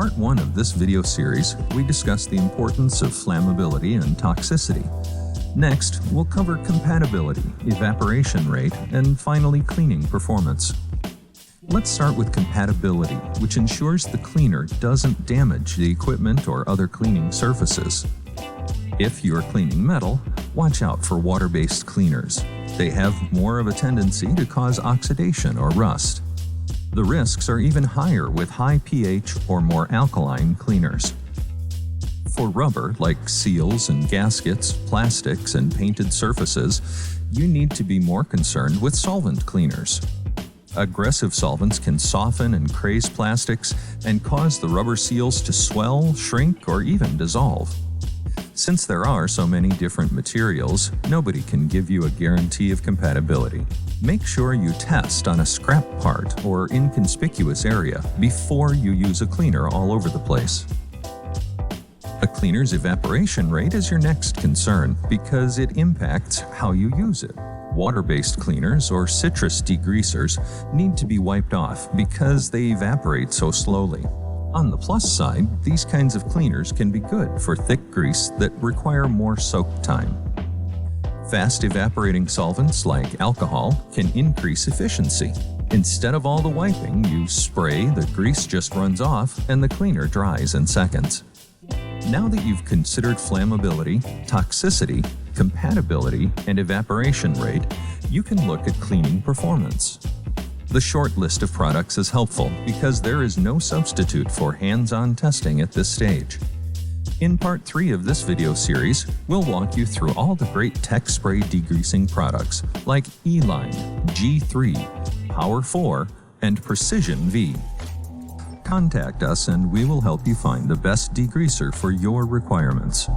part 1 of this video series, we discuss the importance of flammability and toxicity. Next, we'll cover compatibility, evaporation rate, and finally cleaning performance. Let's start with compatibility, which ensures the cleaner doesn't damage the equipment or other cleaning surfaces. If you're cleaning metal, watch out for water-based cleaners. They have more of a tendency to cause oxidation or rust. The risks are even higher with high pH or more alkaline cleaners. For rubber, like seals and gaskets, plastics, and painted surfaces, you need to be more concerned with solvent cleaners. Aggressive solvents can soften and craze plastics and cause the rubber seals to swell, shrink, or even dissolve. Since there are so many different materials, nobody can give you a guarantee of compatibility. Make sure you test on a scrap part or inconspicuous area before you use a cleaner all over the place. A cleaner's evaporation rate is your next concern because it impacts how you use it. Water-based cleaners or citrus degreasers need to be wiped off because they evaporate so slowly. On the plus side, these kinds of cleaners can be good for thick grease that require more soak time. Fast evaporating solvents like alcohol can increase efficiency. Instead of all the wiping, you spray, the grease just runs off, and the cleaner dries in seconds. Now that you've considered flammability, toxicity, compatibility, and evaporation rate, you can look at cleaning performance. The short list of products is helpful because there is no substitute for hands-on testing at this stage. In part 3 of this video series, we'll walk you through all the great tech spray degreasing products like E-Line, G3, Power 4, and Precision V. Contact us and we will help you find the best degreaser for your requirements.